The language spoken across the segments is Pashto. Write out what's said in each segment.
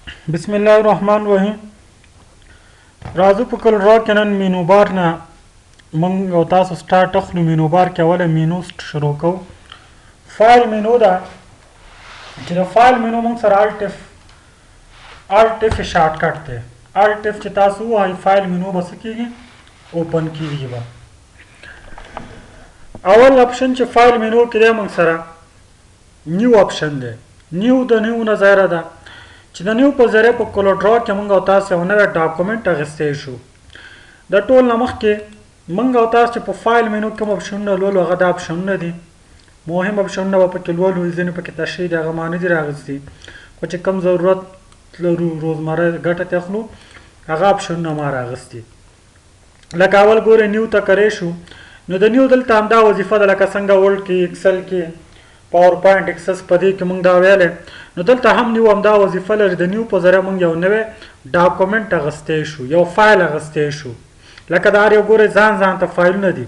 بسم الله الرحمن الرحیم. راځو په کل را کې نن مینو بار نه موږ او تاسو سټارټ اخلو. مینو بار کې اوله مینو شروع کوو. فایل مینو ده چې د فایل مینو موږ سره الټ اف شارټ کټ دی. الټ اف چې تاسو وایي فایل مینو به څه کېږي؟ اوپن کېږي به. اول اپشن چې فایل مینو کې دی موږ سره نیو اپشن دی. نیو د نیو نه ظاهره ده چې د نیو په ذریعه په کولر ډرا کې موږ او تاسو یو نوی ډاکومنټ اخیستی شو. د ټول نه مخکې موږ او تاسو چې په فایل مینو کوم اپشنونه لولو هغه دا اپشنونه دي. مهم اپشنونه به پکې لولو، ځینې پکې تشریح دي، هغه ما نه دي راغستي، خو چې کوم ضرورت لرو روزمره ګټه ته اخلو هغه اپشنونه ما راغستي. لکه اول ګورئ نیو ته کرې شو، نو د نیو دلته همدا وظیفه ده لکه څنګه ورډ کې، اکسل کې، پاور پوینټ، ایکسس په دې کې موږ دا ویلی، نو دلته هم نیو همدا وظیفه لري. د نیو په ذریعه موږ یو نوی ډاکومنټ اخیستی شو، یو فایل اخیستی شو. لکه دا هر یو ګورئ ځان ته فایلونه دي.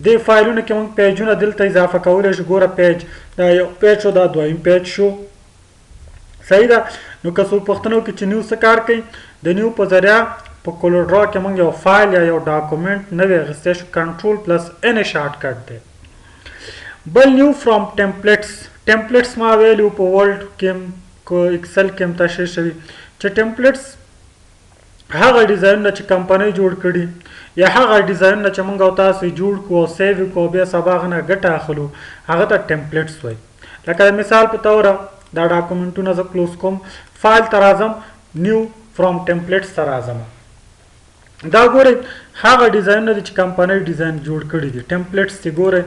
دې فایلونو کې موږ پیجونه دلته اضافه کولی شو. ګوره پیج، دا یو پیج شو، دا دویم پیج شو. صحیح ده. نو که څوک پوښتنه وکړي چې نیو څه کار کوي، د نیو په ذریعه په کولر ډرا کې موږ یو فایل یا یو ډاکومنټ نوی اخیستی شو. کنټرول پلس ان شارټ کټ دی. بل نیو فرام ټمپلیټس. ټمپلیټس ما ویلو په ورډ کې کو ایکسل کې هم تشریح شوي چې ټمپلیټس هغه ډیزاینونه چې کمپنۍ جوړ کړي یا هغه ډیزاینونه چې موږ او تاسو جوړ کړو او سیو کړو بیا سبا هغه نه ګټه اخلو، هغه ته ټمپلیټس وایي. لکه مثال په توګه دا ډاکومنټونه زه کلوز کوم، فایل ته راځم، نیو فرام ټمپلیټس ته راځم. دا ګورئ هغه ډیزاینونه دي چې کمپنۍ ډیزاین جوړ کړي دي. ټمپلیټس چې ګورئ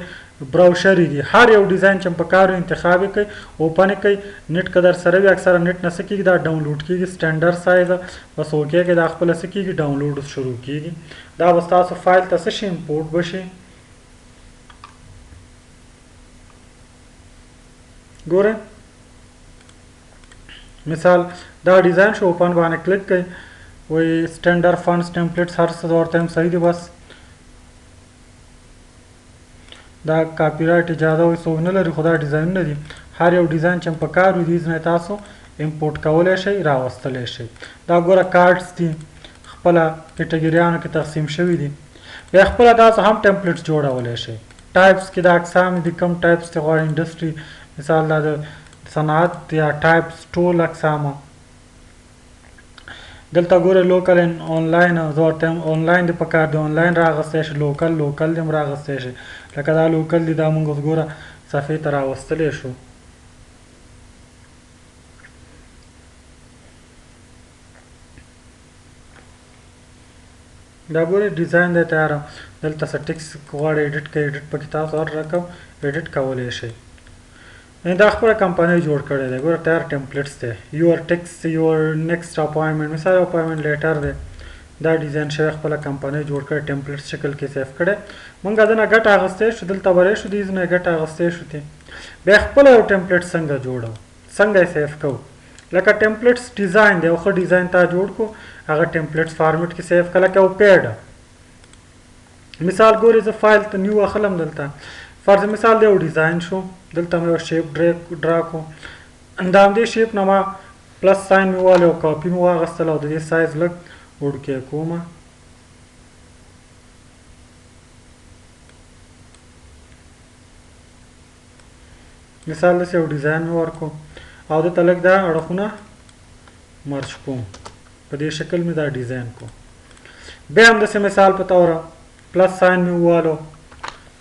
براوشر دي، هر یو ډیزاین چې په کار انتخاب کوي، اوپن کوي، نت قدر سره وي، اکثره نت نه سکیږي، دا ډاونلوډ کیږي، سټانډرډ سایز بس اوکې کې دا خپل سکیږي، ډاونلوډ شروع کیږي. دا بس تاسو فایل ته څه شي امپورټ بشي. ګوره مثال دا ډیزاین شو، اوپن باندې کلیک کوي، وایي سټانډرډ فونټس ټمپلیټس هر څه ورته صحیح دي. بس دا کاپی رایټ اجازه وایي څوک نه لري، خو دا ډیزاینونه دي. هر یو ډیزاین چې په کار وي دې ځنه تاسو امپورټ کولی شئ، راوستلی شئ. دا ګوره کارډس دي، خپله کټګریانو کې تقسیم شوي دي. بیا خپله تاسو هم ټمپلیټس جوړولی شئ. ټایپس کې دا اقسام دي، کوم ټایپس چې غواړئ، انډسټري مثال دا د صنعت یا ټایپس ټول اقسامه. دلته ګوره لوکل آنلاین، زه ورته آنلاین دې په کار دی، آنلاین راغستی شي، لوکل دې هم راغستی شي. لکه دا لوکل دی، دا موږ اوس ګوره صفحې ته راوستلی شو. دا ګورئ ډیزاین دی تیاره. دلته څه ټکس غواړئ ایډیټ کړئ، ایډیټ پکې تاسو هر رقم ایډیټ کولی شئ. دا خپله کمپنۍ جوړ کړی دی. ګوره تیار ټمپلیټس دی. یور ټکس، یور نیکسټ اپوینټمنټ، مثال اپوینټمنټ لیټر دی، دا ډیزاین شوی، خپله کمپنۍ جوړ کړی، ټمپلیټس شکل کې سیف کړی. موږ دنه ګټه اخیستی شو، دلته بری شو، دې ځنه ګټه اخیستی شو. بیا خپله یو ټمپلیټ څنګه جوړو، څنګه یې سیف کوو. لکه ټمپلیټس ډیزاین دی، یو ښه ډیزاین تا جوړ کړو، هغه ټمپلیټس فارمیټ کې سیف کړه. لکه یو پیډ مثال ګورئ، زه فایل ته نیو اخلم. دلته فرض مثال دی یو ډیزاین شو، دلته مې یو شیپ ډرا کړو، د همدې شیپ نه ما پلس ساین مې والی او کاپي مې واخیستله او د دې سایز لږ وړوکی کومه. مثال داسې یو ډیزاین مې ورکړو او دلته لږ دا اړخونه مرچ کوم، په دې شکل مې دا ډیزاین کو. بیا هم داسې مثال په توره پلس ساین مې ووالو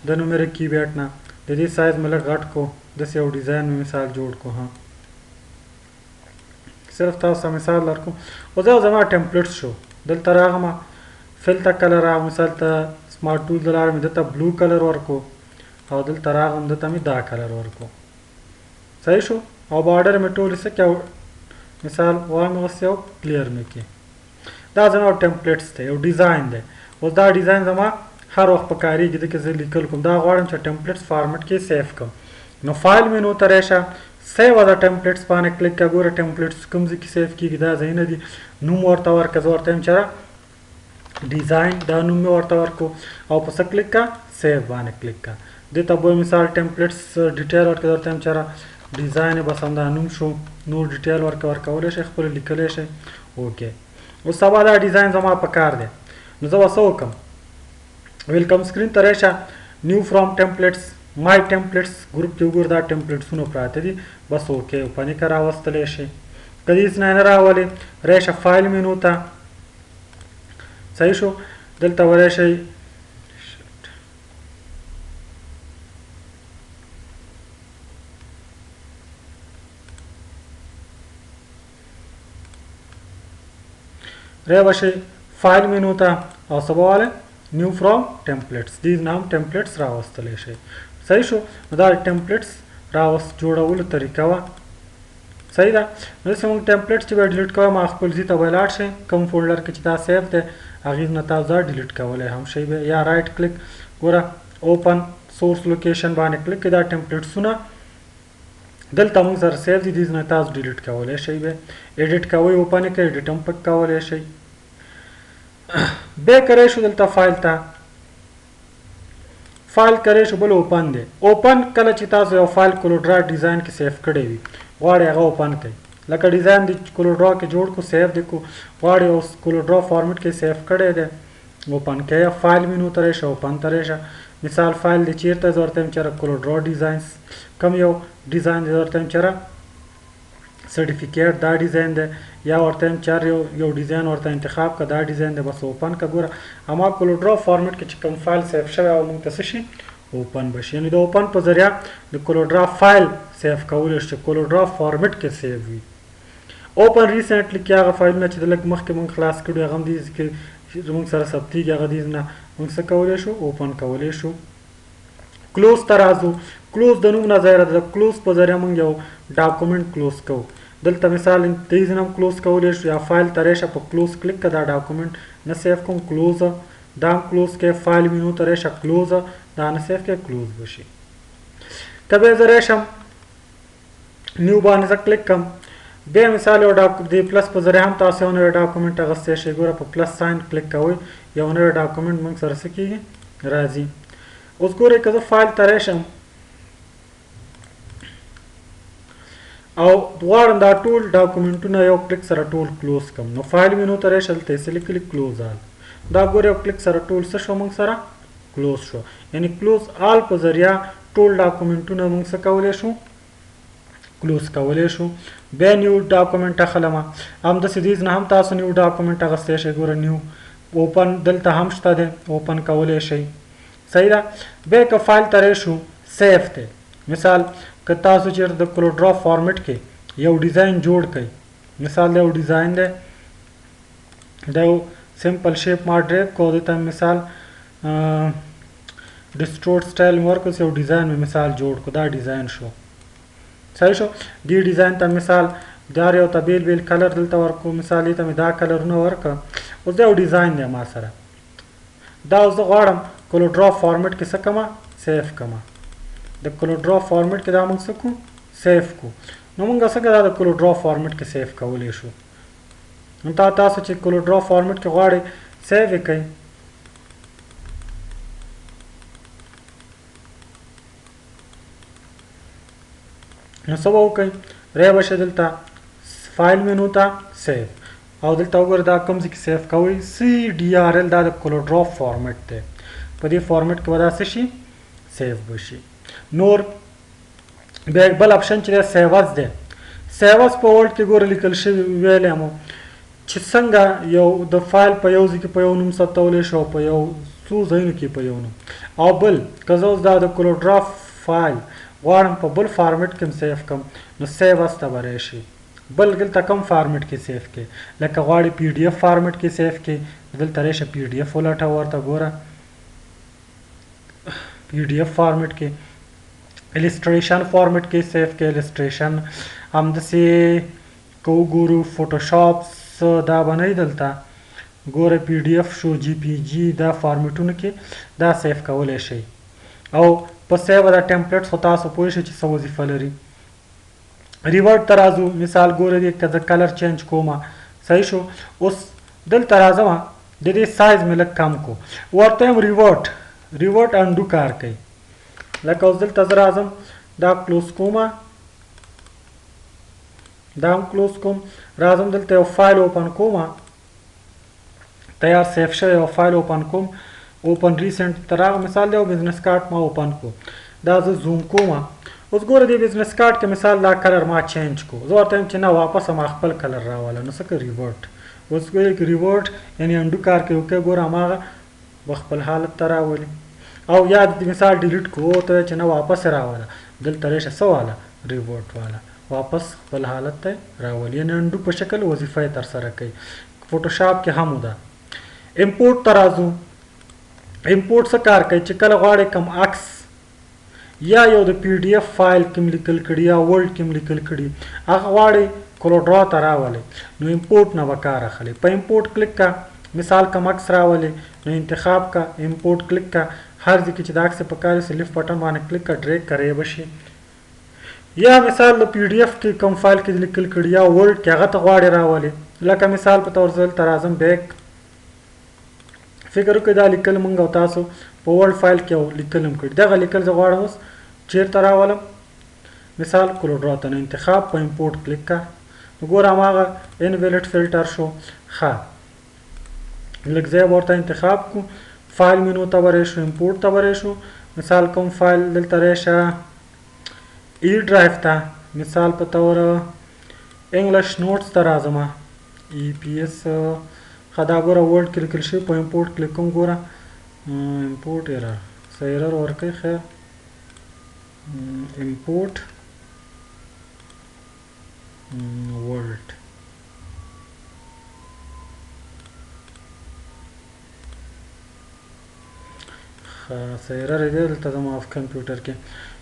د نومریک کیبورډ نه، د دې سایز مې لږ غټ کو، داسې یو ډیزاین مې مثال جوړ کو. ها صرف تاسو ته مثال درکوم. اوس دا زما ټمپلیټس شو. دلته راغلم، فل ته کلر راغلم، مثال ته سمارټ ټول د لارې مې دلته بلو کلر ورکو او دلته راغلم دلته مې دا کلر ورکو. صحیح شو. او بارډر مې ټولې څه کړه، مثال وای مې غوښتي او کلیر مې کړي. دا زما ټمپلیټس دی، یو ډیزاین دی. اوس دا ډیزاین زما هر وخت په کارېږي، ځکه زه لیکل کوم، دا غواړم چې ټمپلیټس فارمیټ کې سیف کړم. نو فایل مینو ته راشه، سیو د ټمپلیټس باندې کلیک کړه. ګوره ټمپلیټس کوم ځای کې سیف کېږي، دا ځایونه دي. نوم ورته ورکړه، زه ورته یم چې ډیزاین، دا نوم مې ورته ورکړو او په څه کلیک کړه، سیو باندې کلیک کړه. دې ته به مثال ټمپلیټس ډیټیل ورکړه، درته یم چې ډیزاین بس همدا نوم شو نور ډیټیل ورکولی شئ خپل لیکلی شئ اوکې اوس سبا دا ډیزاین زما په کار دی نو زه به څه وکړم ویلکم سکرین ته راشئ نیو فرام ټمپلیټس مای ټمپلیټس ګروپ کې وګوره دا ټمپلیټسونه پراته دي بس اوکې اوپن یې که راوستلی شئ که دې هېڅ نه راولې راشئ فایل مینو ته صحیح شو دلته ورشئ راشئ فایل مینو ته او څه به ووایئ نیو فرام ټمپلیټس دې نام ټمپلیټس راوستلی شئ صحیح شو نو دا ټمپلیټس جوړولو طریقه وه صحیح ده نو داسې موږ ټمپلیټس چې به ډیلیټ کوی ما خپل ځي ته به لاړ شئ کوم فولډر کې چې دا سیف دی هغې نه تاسو دا ډیلیټ کولی هم شئ یا رایټ کلیک ګوره اوپن سورس لوکیشن باندې کلیک کړئ دا ټمپلیټسونه دلته موږ سره سیف دي دې نه تاسو ډیلیټ کولی شئ به ایډیټ کوئ اوپن یې کړئ ایډیټ هم پکې کولی شئ بیا کری شو دلته فایل ته فایل کری شو بل اوپن دی اوپن کله چې تاسو یو فایل کولوډرا ډیزاین کې سیف کړی وي غواړئ هغه اوپن کړئ لکه ډیزاین د کولوډرا کې جوړ کو سیف دی کو غواړئ اوس کولوډرا فارمیټ کې سیف کړی دی اوپن کړئ فایل مینو ته راشئ اوپن ته راشئ مثال فایل دی چیرته زه ورته یم چېرې کولوډرا ډیزاینس کوم یو ډیزاین دی زه ورته یم چېرې سرټیفیکیټ دا ډیزاین دی یا ورته یم چېرې یو ډیزاین ورته انتخاب کړه دا ډیزاین دی بس اوپن کړه ګوره اما کولوډرا فارمیټ کې چې کوم فایل سیف شوی او موږ ته څه شي اوپن بشي یعنې د اوپن په ذریعه د کولوډرا فایل سیف کولی شو چې کولوډرا فارمیټ کې سیف وي اوپن ریسنټلی کې هغه فایلونه چې د لږ مخکې موږ خلاص کړي هغه هم دې کې زموږ سره ثبتېږي هغه دې نه موږ څه کولی شو اوپن کولی شو کلوز ته راځو کلوز د نوم نه ځای د کلوز په ذریعه موږ یو ډاکومنټ کلوز کوو دلته مثال دې ځینه هم کلوز کولی شو یا فایل ته راشئ په کلوز کلیک کړه دا ډاکومنټ نه سیف کوم کلوز دا هم کلوز کې فایل مینو ته راشئ کلوز دا نه سیف کې کلوز بشي که بیا زه راشم نیو باندې زه کلیک کړم بیا مثال یو د پلس په ذریعه هم تاسو یو نوی ډاکومنټ اخیستی شئ ګوره په پلس ساین کلیک کوئ یو نوی ډاکومنټ موږ سره څه کېږي راځي اوس ګورئ که زه فایل ته راشم او غواړم دا ټول ډاکومنټونه یو کلیک سره ټول کلوز کړم نو فایل مینو ته راشئ هلته یې څه لیکلي کلوز آل دا ګورئ یو کلیک سره ټول څه شو موږ سره کلوز شو یعنی کلوز آل په ذریعه ټول ډاکومنټونه موږ څه کولی شو کلوز کولی شو بیا نیو ډاکومنټ اخلم همداسې دې نه هم تاسو نیو ډاکومنټ اخیستی شئ ګوره نیو اوپن دلته هم شته دی اوپن کولی شئ صحیح ده بیا که فایل ته راشو سیف دی مثال که تاسو چېرته د کولوډرا فارمیټ کې یو ډیزاین جوړ کړئ مثال د یو ډیزاین دی دا یو سمپل شیپ ما ډریپ کو دې ته مثال ډسټورټ سټایل مې ورکړ یو ډیزاین مې مثال جوړ کړو دا ډیزاین شو صحیح شو دې ډیزاین ته مثال دا یو ته بیل بیل کلر دلته ورکړو مثال یې ته مې دا کلرونه ورکړه اوس دا یو ډیزاین دی ما سره دا اوس زه غواړم کولوډرا فارمیټ کې څه کړمه سیف کړمه د کولوډرا فارمیټ کې دا موږ څه کړو سیف کړو نو موږ څنګه دا د کولوډرا فارمیټ کې سیف کولی شو نو تاسو چې کولوډرا فارمیټ کې غواړئ سیف یې کړئ نو څه به وکړئ ری به شئ دلته فایل مینو ته سیف او دلته وګوره دا کوم ځای کې سیف کوئ CDRL دا د کولوډرا فارمیټ دی په دې فارمیټ کې به دا څه شي سیف به شي نور بیا بل اپشن چې دی سیوز دی سیوز په ورډ کې ګوره لیکل شوي ویلی مو چې څنګه یو د فایل په یو ځای کې په یو نوم ثبتولی شو په یو څو ځایونو کې په یو نوم او بل که زه اوس دا د کولوډرا فایل غواړم په بل فارمیټ کې هم سیف کړم نو سیوز ته به راشي بل دلته کوم فارمیټ کې سیف کې لکه غواړئ PDF فارمیټ کې سیف کې دلته راشئ PDF ولټه ورته ګوره PDF فارمیټ کې السټریشن فارمیټ کې سیف کې السټریشن همداسې که وګورو فوټوشاپ دا به نه دلته ګوره PDF شو GPG دا فارمیټونو کې دا سیف کولی شئ او په سیو دا ټمپلیټس خو تاسو پوه شئ چې څه وظیفه لري ریورټ ته راځو مثال ګوره دې که زه کلر چینج کوم صحیح شو اوس دلته راځم د دې سایز مې لږ کم کو ورته یم ریورټ انډو کار کوي لکه اوس دلته زه راځم دا کلوز کوم دا هم کلوز کوم. راځم دلته یو فایل اوپن کوم، تیار سیف شوی یو فایل اوپن کوم. اوپن ریسنټ ته راغلم، مثال دی یو بزنس کارت ما اوپن کو. دا زه زوم کوم. اوس ګوره دې بزنس کارت کې مثال دا کلر ما چینج کو. زه ورته وایم چې نه واپس ما خپل کلر راوله. نو څه کوي ریورټ. اوس ګوره کې ریورټ یعنې انډو کار کوي. اوکې ګوره هماغه خپل حالت ته راولي. او یا د مثال ډیلیټ کو ته چې نه واپس راوله، دلته ریشه څه واله ریورټ واله، واپس خپل حالت ته راولي. یعنې انډو په شکل وظیفه یې ترسره کوي. فوټوشاپ کې هم ده. امپورټ ته راځو. امپورټ څه کار کوي چې کله غواړې کوم عکس یا یو د پی ډي اف فایل کې م لیکل کړي یا ورډ کې م لیکل کړي هغه غواړې کولوډرا ته راولې، نو امپورټ نه به کار اخلي. په امپورټ کلیک کا، مثال کوم عکس راولې نو انتخاب کا، امپورټ کلیک کا، هر ځای کې چې د عکس په کار سي لیفټ بټن باندې کلیک کا، ډریګ کرے بشي. یا مثال د پی ډي اف کې کوم فایل کې لیکل کړي یا ورډ کې هغه ته غواړې راولې، لکه مثال په تور زل تر اعظم بیک فکر وکړئ دا لیکل مونږ او تاسو په ورډ فایل کې لیکل هم کړي. دغه لیکل زه غواړم اوس چیرته راولم، مثال کولوډرا ته. نو انتخاب په امپورټ کلیک کا، نو ګوره هماغه انویلټ فلټر شو. ښه لږ ځای ورته انتخاب کو، فایل مینو ته به راشو، امپورټ ته به راشو. مثال کوم فایل دلته راشه ای ډرایو ته، مثال په تور انګلیش نوټس ته راځم، ای پی ایس. ښه دا ګوره ورډ کې لیکل شوي، په امپورټ کلیک کوم. ګوره امپورټ ایرر څه ایرر ورکوي. خیر امپورټ ورډ څه ایرر دی دلته زما په کمپیوټر کې.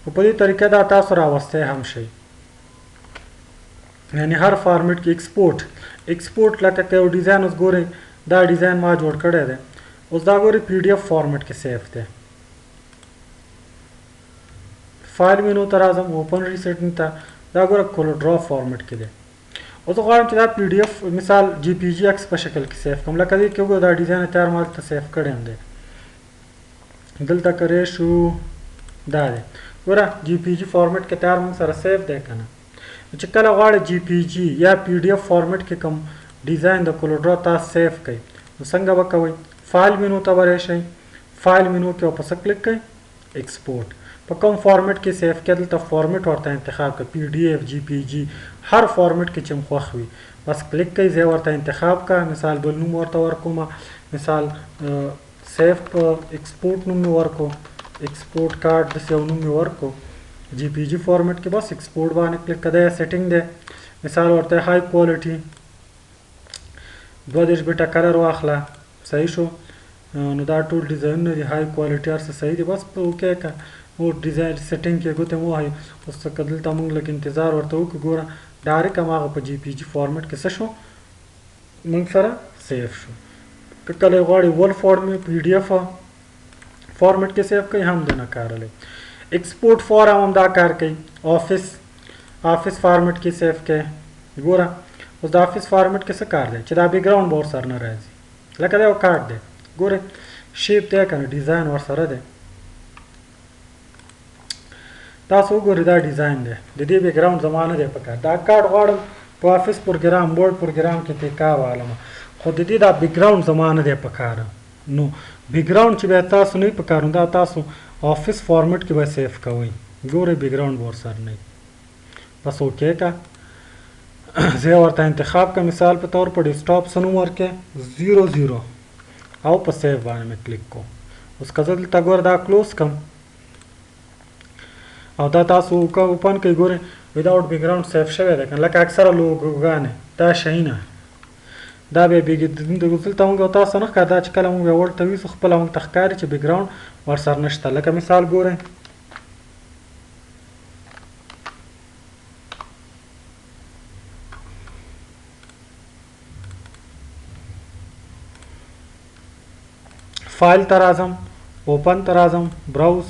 نو په دې طریقه دا تاسو راوستی هم شئ. یعنې هر فارمیټ کې ایکسپورټ لکه که یو ډیزاین اوس ګورئ دا ډیزاین ما جوړ کړی دی، اوس دا ګورئ پی ډي اف فارمیټ کې سیف دی. فایل مینو ته راځم، اوپن ریسیټینګ ته، دا ګوره کولوډرا فارمیټ کې دی. اوس غواړم چې دا پی ډي اف مثال جی پی جي عکس په شکل کې سیف کړم، لکه دې کې وګوره دا ډیزاین تیار ما دلته سیف کړی هم دی. دلته کرے شو دا دی ګوره جی پی جي فارمیټ کې تیار موږ سره سیف دی که نه. چې کله غواړئ جی پی جي یا پی ډي اف فارمیټ کې کوم ډیزاین د کولوډرا تاسو سیف کړئ، نو څنګه به کوئ؟ فایل مینو ته به راشئ، فایل مینو کې په څه کلیک کړئ؟ ایکسپورټ. په کوم فارمیټ کې سیف کړئ دلته فارمیټ ورته انتخاب کړئ، پی ډي اف، جی پی جي، هر فارمیټ کې چې م خوښ وي بس کلیک کړئ، ځای ورته انتخاب کړه. مثال بل نوم ورته ورکوم، مثال سیف په ایکسپورټ نوم مې ورکو، ایکسپورټ کارت داسې یو نوم مې ورکو. جی پی جي فارمیټ کې بس ایکسپورټ باندې کلیک کړه. دا سیټینګ دی، مثال ورته های کوالټي 32 بیټه کلر واخله، صحیح شو. نو دا ټول ډیزاینونه دي های کوالټي هر څه صحیح دي، بس په اوکې که او ډیزاین سیټینګ کې ګوتې مو وهئ. اوس که دلته موږ لږ انتظار ورته وکړو، ګوره ډایرکټ هماغه په جی پی جي فارمیټ کې څه شو موږ سره سیف شو. که کله غواړئ ول پی ډي اف فارمیټ کې سیف کوي هم دونه کارلی. ایکسپورټ فارم هم دا کار کوي. آفس فارمیټ کې سیف کوي. ګوره اوس د آفس فارمیټ کې څه کار دی چې دا بیکګراوند به ورسره نه راځي، لکه دا یو کارت دی ګوره شیپ دی که نه ډیزاین ورسره دی. تاسو وګورئ دا ډیزاین دی، د دې بیکګراوند زما نه دی پکار. دا کارت غواړم په آفس پروګرام ورډ پروګرام کې تیکا والم، خو د دې دا بیکګراوند زما نه دی پکار. نو بیکګراوند چې بیا تاسو نه وي پکار، دا تاسو آفس فارمیټ کې به سیف کوئ. ګورئ بیکګراوند به ورسره نه وي، بس اوکې که ځای ورته انتخاب که، مثال په طور په ډیسکټاپ څه نوم ورکړئ 00 او په سیف باندې مې کلیک کو. اوس که زه دلته ګوره دا کلوز کړم او دا تاسو اوپن کوئ، ګورئ وداوټ بیکګراوند سیف شوی دی که نه، لکه اکثره لوګوګانې دا شیونه دا بیا دلته موږ او تاسو نه ښکاري. دا چې کله موږ بیا ورته ویسو خپله موږ ته ښکاري چې بیکګراوند ورسره نشته. لکه مثال ګورئ فایل ته راځم، اوپن ته راځم، براوز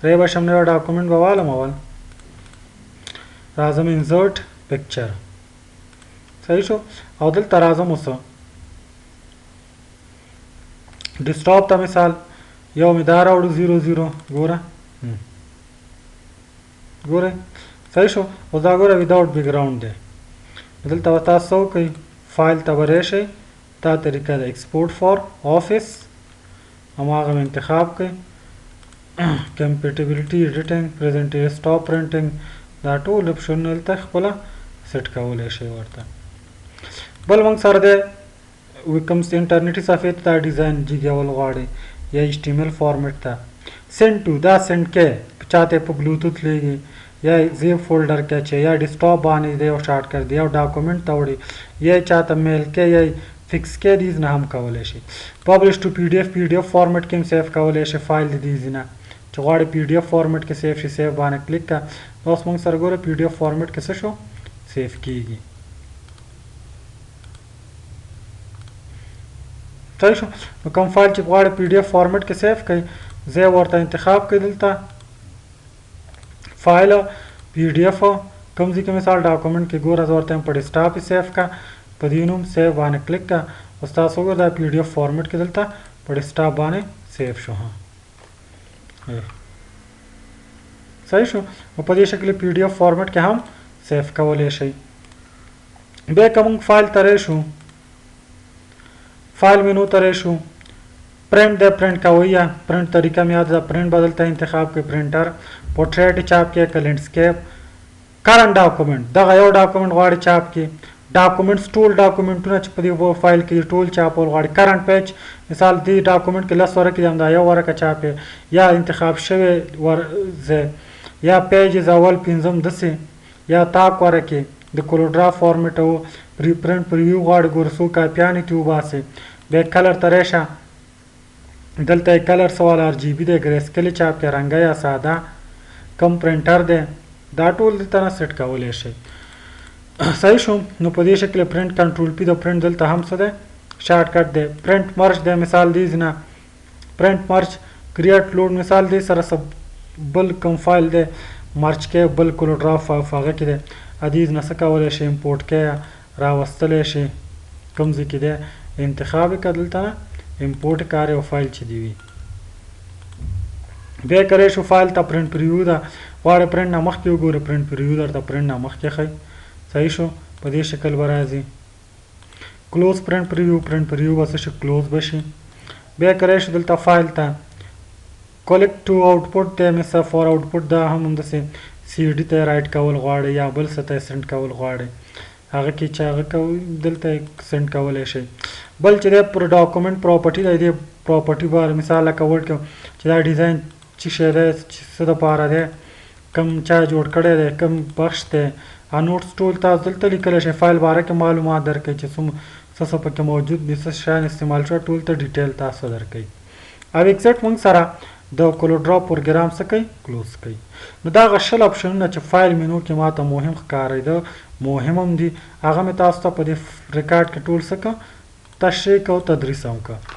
ری بشم نوی ډاکومنټ به والم، اول راځم انزرټ پکچر، صحیح شو. او دلته راځم اوس ډیسکټاپ ته مثال یو مې دا راوړو 00 ګوره صحیح شو. اوس دا ګوره وداوټ بیک ګراوند دی. دلته به تاسو څه وکئ فایل ته به راشئ دا طریقه ده ایکسپورټ فار آفس هماغه مې انتخاب کړئ کمپیټیبلیټي ایډیټینګ پریزنټیشن سټاپ پرنټینګ دا ټول اپشنونه دلته خپله سیټ کولی شئ ورته. بل موږ سره دی کوم انټرنیټي صفحې ته دا ډیزاین جګول غواړئ یا ایچ ټي ایم ایل فارمیټ ته سینډ ټو دا سینډ کې چاته په بلوتوث لیږي یا زیب فولډر کې اچي یا ډیسکټاپ باندې دی یو شارټ کړ دی یو ډاکومنټ ته وړي یا چاته میل کې یا فکس کې دیز نه هم کولی شي. پبلش ټو پی ډي ایف فارمیټ کې هم سیف کولی شي فایل د دیز نه چې غواړي پی ډي ایف فارمیټ کې سیف شي سیف باندې کلیک کړه. اوس موږ سره ګوره پی ډي ایف فارمیټ کې څه شو سیف کیږي. صحیح شو. نو کوم فایل چې غواړي پی ډي ایف فارمیټ کې سیف کړئ زه ورته انتخاب کړئ دلته فایل پی ډي ایف کوم ځای کې مثال ډاکومنټ کې ګوره زه ورته په ډیسکټاپ یې سیف کړه په دې نوم سیف باندې کلیک کړه اوس تاسو وګورئ دا پی ډي ایف فارمیټ کې دلته په ډیسکټاپ باندې سیف شو. صحیح شو. نو په دې شکل پی ډي ایف فارمیټ کې هم سیف کولی شئ. بیا که موږ فایل ته راشو فایل مینو ته راشو پرنټ دی پرنټ کوئ یا پرنټ طریقه مې یاد ده پرنټ به دلته انتخاب کړئ پرنټر پورټریټ چاپ کړئ که لینډسکیپ کرنټ ډاکومنټ دغه یو ډاکومنټ غواړي چاپ کړي ډاکومنټس ټول ډاکومنټونه چې په دې فایل کې ټول چاپول غواړي کرنټ پیج مثال دې ډاکومنټ کې 10 ورقې دي همدا یو ورقه چاپ یا انتخاب شوی یا پیجز اول پنځم داسې یا تاک ورقې د کولوډرا فارمیټ او پرنټ پریویو غواړي ګوره څو کاپیانې ترې وباسئ. بیا کلر ته راشه دلته یې کلر سوال آر جی بي دی ګریسکلې چاپ کې رنګه یا ساده کم پرنټر دی دا ټول دلته نه سیټ کولی شئ. صحیح شو. نو په دې شکل پرنټ کنټرول پی د پرنټ دلته هم څه دی شارټ کټ دی پرنټ مرج دی مثال دی نه پرنټ مرج کریټ لوډ مثال دی سره سب بل کوم فایل دی مرج کې بل کولوډرا هغه کې دی ادیز نه څه کولی شي امپورټ کې راوستلی شي کوم ځای کې دی انتخاب یې کړه دلته امپورټ کار یو فایل چې دی وي. بیا کری شو فایل ته پرنټ پریویو ده غواړي پرنټ نه مخکې وګوره پرنټ پریویو درته پرنټ نه مخکې ښایي. صحیح شو. په دې شکل به راځي کلوز پرنټ پریویو به څه شي کلوز به شي. بیا کری شو دلته فایل ته کلیکټ ټو آوټپوټ دی مثلا فور آوټپوټ دا هم همداسې سی ډي ته رایټ کول غواړي یا بل څه ته سینډ کول غواړي هغه کې چې هغه کوي دلته سینډ کولی شئ. بل چې دی پر ډاکومنټ پراپرټي دی دې پراپرټي بار مثال لکه ورډ کې چې دا ډیزاین چې شی دی څه دپاره دی کم چا جوړ کړی دی کم بخش دی نوټس ټول تاسو دلته لیکلی شئ فایل باره کې معلومات درکوي چې څه څه پکې موجود دي څه شیان استعمال شوي ټول ته ډیټیل تاسو درکوي. او ایکزیټ موږ سره د کولوډرا پروګرام څه کوي کلوز کوي. نو دا هغه شل اپشنونه چې فایل مینو کې ماته مهم ښکارېده مهم هم دي هغه مې تاسو ته په دې ریکارډ کې ټول څه کړه تشریح او تدریس هم کړه.